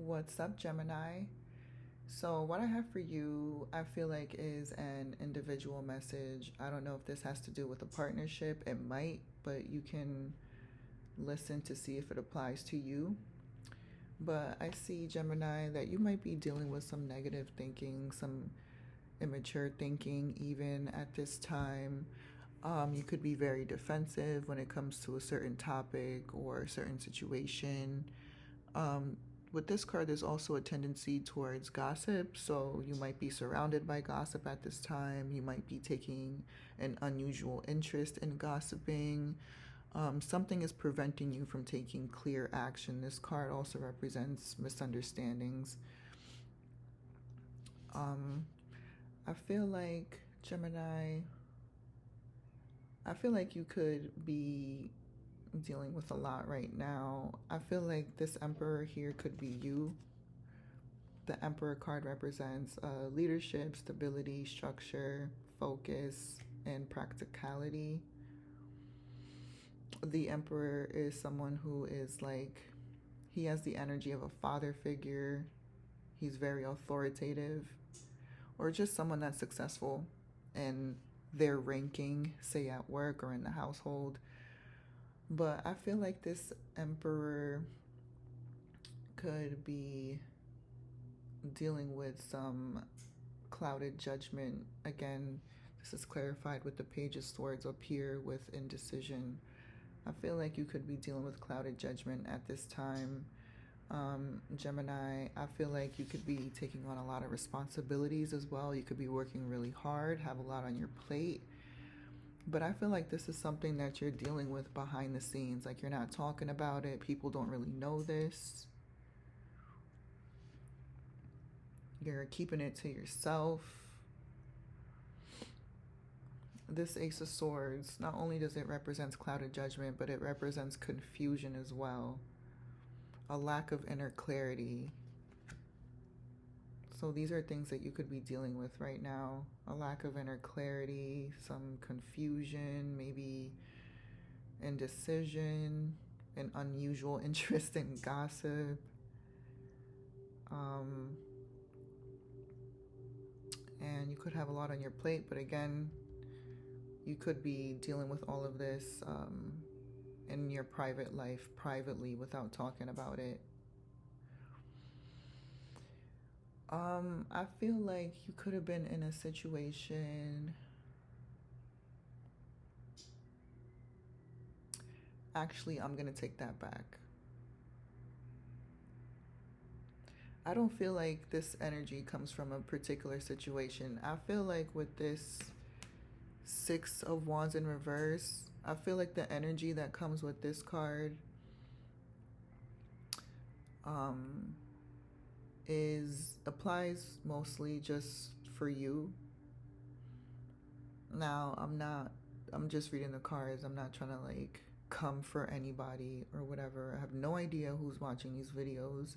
What's up, Gemini? So, what I have for you, I feel like is an individual message. I don't know if this has to do with a partnership. It might, but you can listen to see if it applies to you. But I see, Gemini, that you might be dealing with some negative thinking, some immature thinking, even at this time. You could be very defensive when it comes to a certain topic or a certain situation. Um, with this card, there's also a tendency towards gossip. So you might be surrounded by gossip at this time. You might be taking an unusual interest in gossiping. Something is preventing you from taking clear action. This card also represents misunderstandings. Um, I feel like, Gemini, I feel like you could be dealing with a lot right now. I feel like this Emperor here could be you. The Emperor card represents leadership, stability, structure, focus, and practicality. The Emperor is someone who is like, he has the energy of a father figure. He's very authoritative, or just someone that's successful in their ranking, say at work or in the household. But I feel like this Emperor could be dealing with some clouded judgment. Again, this is clarified with the Page of Swords up here with indecision. I feel like you could be dealing with clouded judgment at this time. Gemini, I feel like you could be taking on a lot of responsibilities as well. You could be working really hard, have a lot on your plate. But I feel like this is something that you're dealing with behind the scenes. Like, you're not talking about it. People don't really know this. You're keeping it to yourself. This Ace of Swords, not only does it represent clouded judgment, but it represents confusion as well. A lack of inner clarity. So these are things that you could be dealing with right now. A lack of inner clarity, some confusion, maybe indecision, an unusual interest in gossip. And you could have a lot on your plate, but again, you could be dealing with all of this in your private life, privately, without talking about it. I feel like you could have been in a situation. Actually, I'm going to take that back. I don't feel like this energy comes from a particular situation. I feel like with this Six of Wands in reverse, I feel like the energy that comes with this card applies mostly just for you. Now, I'm just reading the cards. I'm not trying to like come for anybody or whatever. I have no idea who's watching these videos.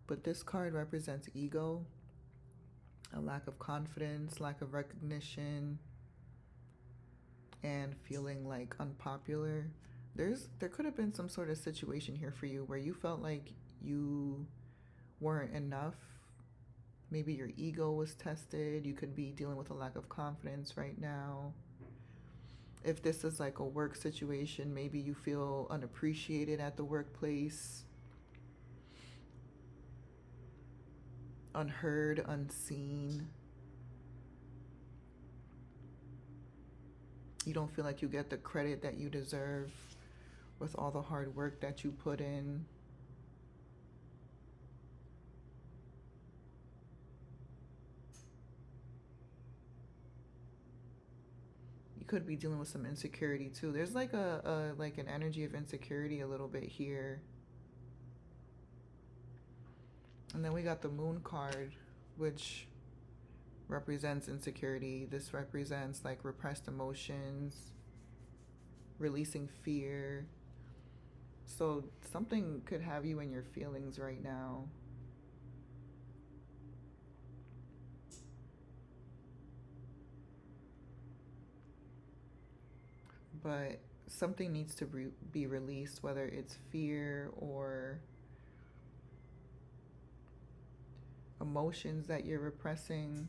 But this card represents ego, a lack of confidence, lack of recognition, and feeling like unpopular. There could have been some sort of situation here for you where you felt like you weren't enough. Maybe your ego was tested. You could be dealing with a lack of confidence right now. If this is like a work situation, maybe you feel unappreciated at the workplace, unheard, unseen. You don't feel like you get the credit that you deserve with all the hard work that you put in. You could be dealing with some insecurity too. There's like like an energy of insecurity a little bit here. And then we got the Moon card, which represents insecurity. This represents like repressed emotions, releasing fear. So something could have you in your feelings right now. But something needs to be released, whether it's fear or emotions that you're repressing.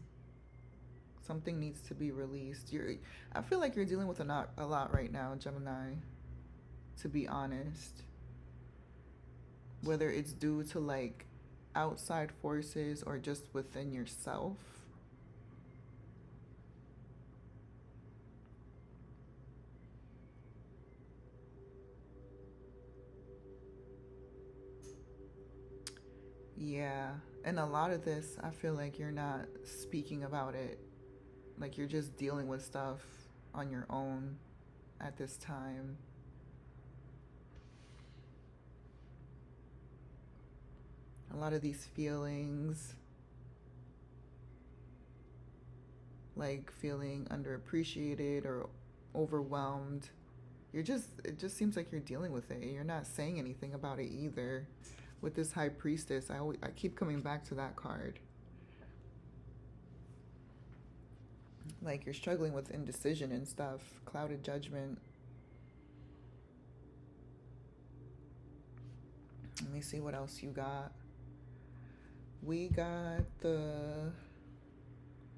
Something needs to be released. I feel like you're dealing with a lot right now, Gemini, to be honest. Whether it's due to like outside forces or just within yourself. Yeah. And a lot of this, I feel like you're not speaking about it. Like you're just dealing with stuff on your own at this time. A lot of these feelings, like feeling underappreciated or overwhelmed, it just seems like you're dealing with it. You're not saying anything about it either. With this High Priestess, I keep coming back to that card. Like you're struggling with indecision and stuff, clouded judgment. Let me see what else you got. We got the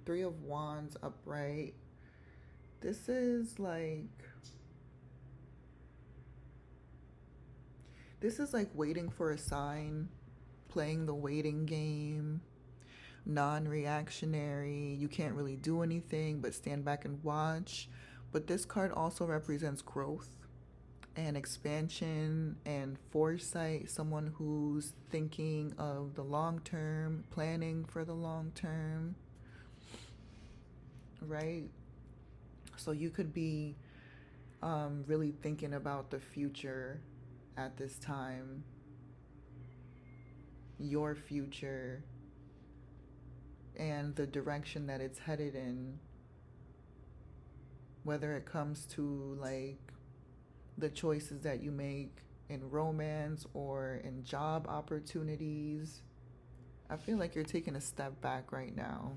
Three of Wands upright. This is like waiting for a sign, playing the waiting game, non-reactionary. You can't really do anything but stand back and watch. But this card also represents growth and expansion and foresight, someone who's thinking of the long term, planning for the long term, right? So you could be really thinking about the future at this time, your future, and the direction that it's headed in, whether it comes to like the choices that you make in romance or in job opportunities. I feel like you're taking a step back right now.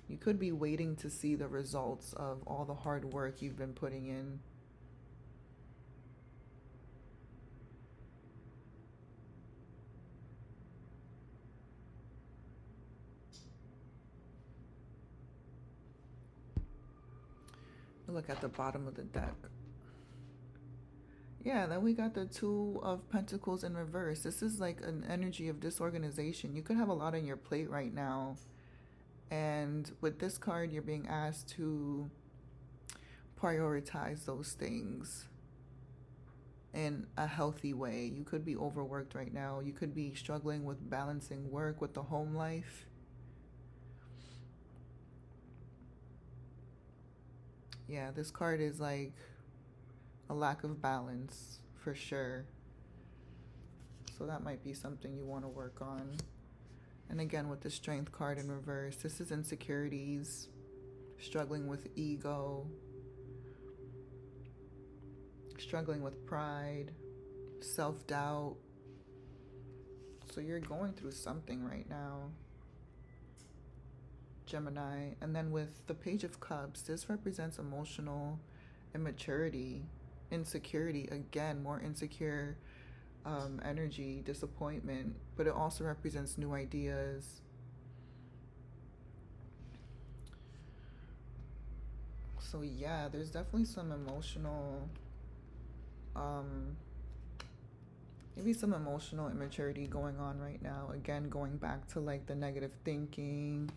You could be waiting to see the results of all the hard work you've been putting in. Look at the bottom of the deck. Yeah, then we got the Two of Pentacles in reverse. This is like an energy of disorganization. You could have a lot on your plate right now. And with this card, you're being asked to prioritize those things in a healthy way. You could be overworked right now. You could be struggling with balancing work with the home life. Yeah, this card is like a lack of balance for sure. So that might be something you want to work on. And again, with the Strength card in reverse, this is insecurities, struggling with ego, struggling with pride, self-doubt. So you're going through something right now, Gemini. And then with the Page of Cups, this represents emotional immaturity, insecurity. Again, more insecure energy, disappointment, but it also represents new ideas. So yeah, there's definitely some emotional, maybe some emotional immaturity going on right now. Again, going back to like the negative thinking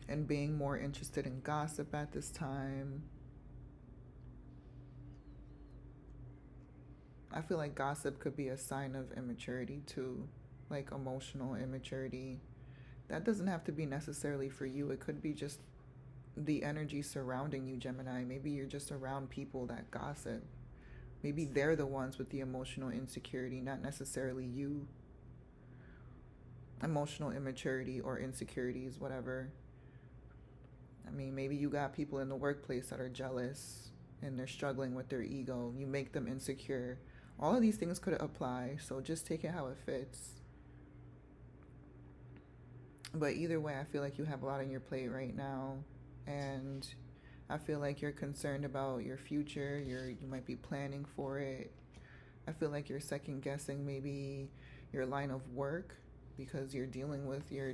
and being more interested in gossip at this time. I feel like gossip could be a sign of immaturity too, like emotional immaturity. That doesn't have to be necessarily for you. It could be just the energy surrounding you, Gemini. Maybe you're just around people that gossip. Maybe they're the ones with the emotional insecurity, not necessarily you. Emotional immaturity or insecurities, whatever. I mean, maybe you got people in the workplace that are jealous and they're struggling with their ego. You make them insecure. All of these things could apply, so just take it how it fits. But either way, I feel like you have a lot on your plate right now, and I feel like you're concerned about your future. You might be planning for it. I feel like you're second guessing maybe your line of work because you're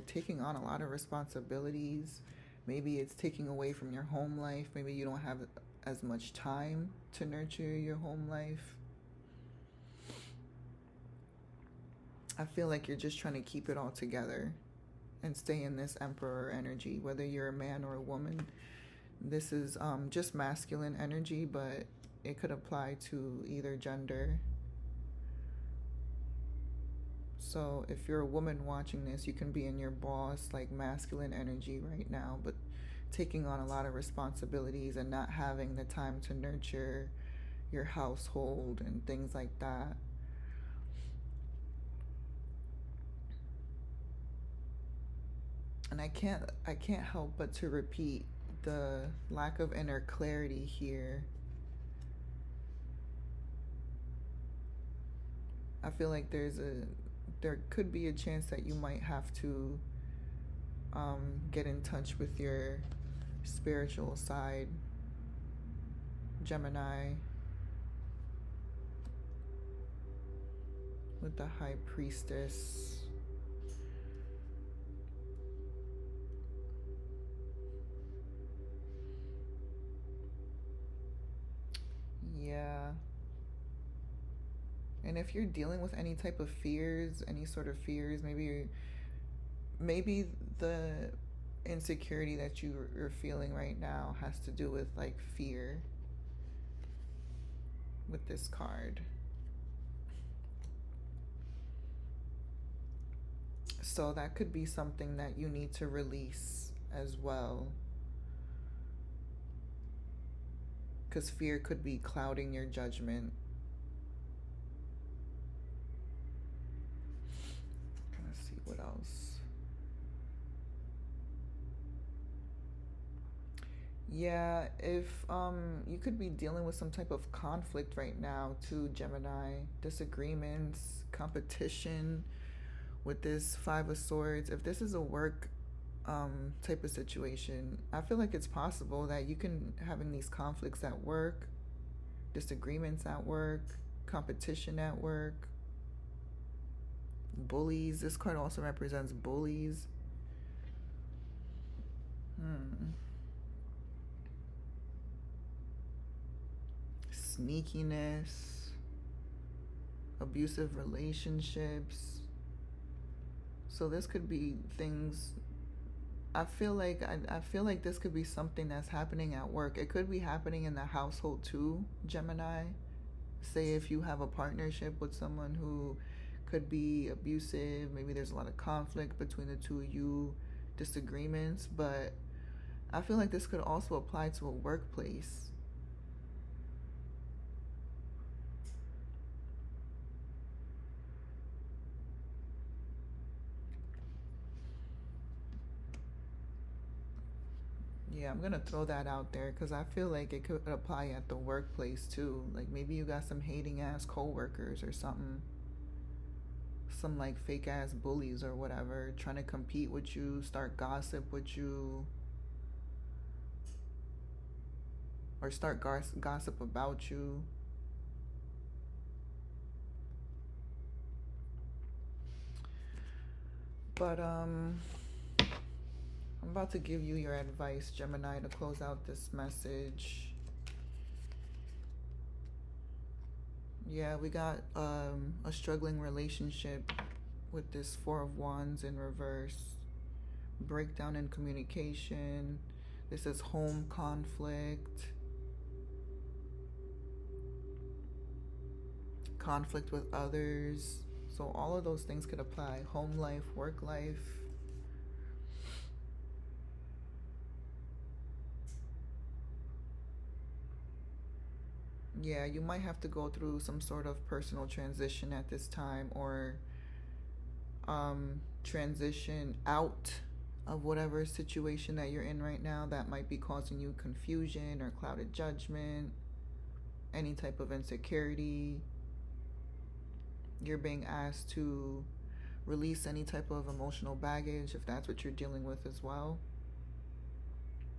taking on a lot of responsibilities. Maybe it's taking away from your home life. Maybe you don't have as much time to nurture your home life. I feel like you're just trying to keep it all together and stay in this emperor energy, whether you're a man or a woman. This is just masculine energy, but it could apply to either gender. So if you're a woman watching this, you can be in your boss, like masculine energy right now, but taking on a lot of responsibilities and not having the time to nurture your household and things like that. And I can't help but to repeat the lack of inner clarity here. I feel like there could be a chance that you might have to get in touch with your spiritual side, Gemini, with the High Priestess. Yeah. And if you're dealing with any type of fears, any sort of fears, maybe the insecurity that you're feeling right now has to do with like fear with this card. So that could be something that you need to release as well. Because fear could be clouding your judgment. Let's see what else. Yeah, if you could be dealing with some type of conflict right now too, Gemini. Disagreements, competition with this Five of Swords. If this is a work type of situation, I feel like it's possible that you can having these conflicts at work, disagreements at work, competition at work, bullies. This card also represents bullies. Sneakiness, abusive relationships. So this could be things. I feel like this could be something that's happening at work. It could be happening in the household too, Gemini. Say if you have a partnership with someone who could be abusive, maybe there's a lot of conflict between the two of you, disagreements, but I feel like this could also apply to a workplace. Yeah, I'm gonna throw that out there because I feel like it could apply at the workplace too. Like maybe you got some hating ass coworkers or something, some like fake ass bullies or whatever, trying to compete with you, start gossip with you, or start gossip about you. But I'm about to give you your advice, Gemini, to close out this message. Yeah, we got a struggling relationship with this Four of Wands in reverse. Breakdown in communication. This is home conflict. Conflict with others. So all of those things could apply. Home life, work life. Yeah, you might have to go through some sort of personal transition at this time, or transition out of whatever situation that you're in right now that might be causing you confusion or clouded judgment, any type of insecurity. You're being asked to release any type of emotional baggage if that's what you're dealing with as well.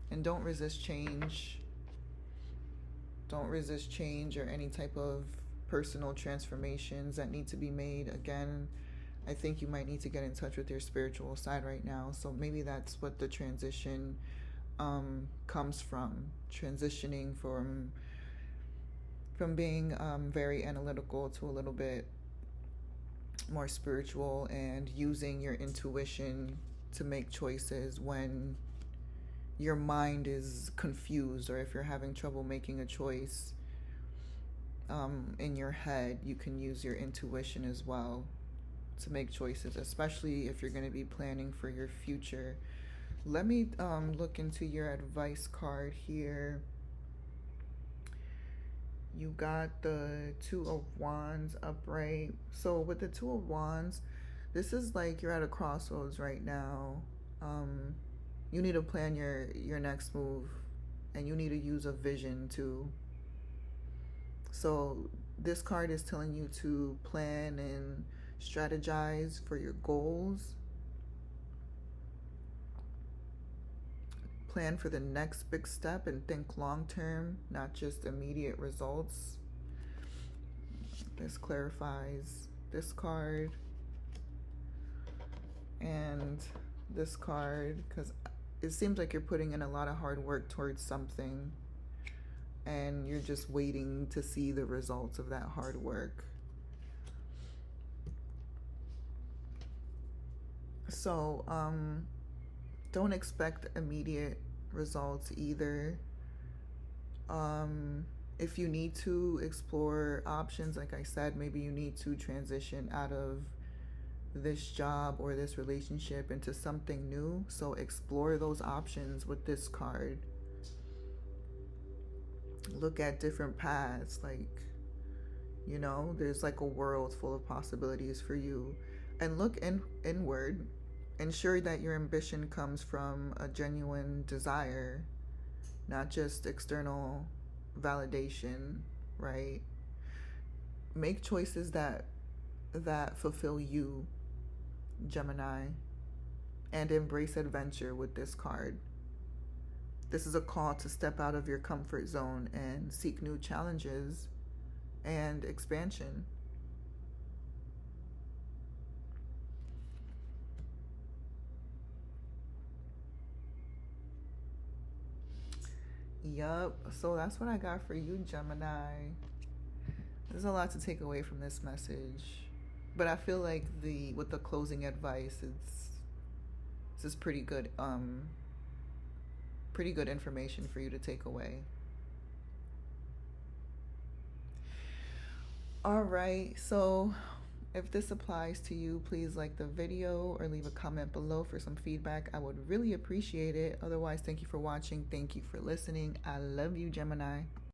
And don't resist change. Don't resist change or any type of personal transformations that need to be made. Again, I think you might need to get in touch with your spiritual side right now. So maybe that's what the transition comes from, transitioning from being very analytical to a little bit more spiritual, and using your intuition to make choices when your mind is confused, or if you're having trouble making a choice in your head, you can use your intuition as well to make choices, especially if you're going to be planning for your future. Let me look into your advice card here. You got the Two of Wands upright. So with the Two of Wands, this is like you're at a crossroads right now. You need to plan your next move, and you need to use a vision too. So this card is telling you to plan and strategize for your goals. Plan for the next big step and think long term, not just immediate results. This clarifies this card and this card, because it seems like you're putting in a lot of hard work towards something, and you're just waiting to see the results of that hard work. So don't expect immediate results either. If you need to explore options, like I said, maybe you need to transition out of this job or this relationship into something new. So explore those options with this card. Look at different paths, like, you know, there's like a world full of possibilities for you. And look inward. Ensure that your ambition comes from a genuine desire, not just external validation, right? Make choices that fulfill you, Gemini, and embrace adventure with this card. This is a call to step out of your comfort zone and seek new challenges and expansion. Yup. So that's what I got for you, Gemini. There's a lot to take away from this message, but I feel like with the closing advice, this is pretty good information for you to take away. All right. So if this applies to you, please like the video or leave a comment below for some feedback. I would really appreciate it. Otherwise, thank you for watching. Thank you for listening. I love you, Gemini.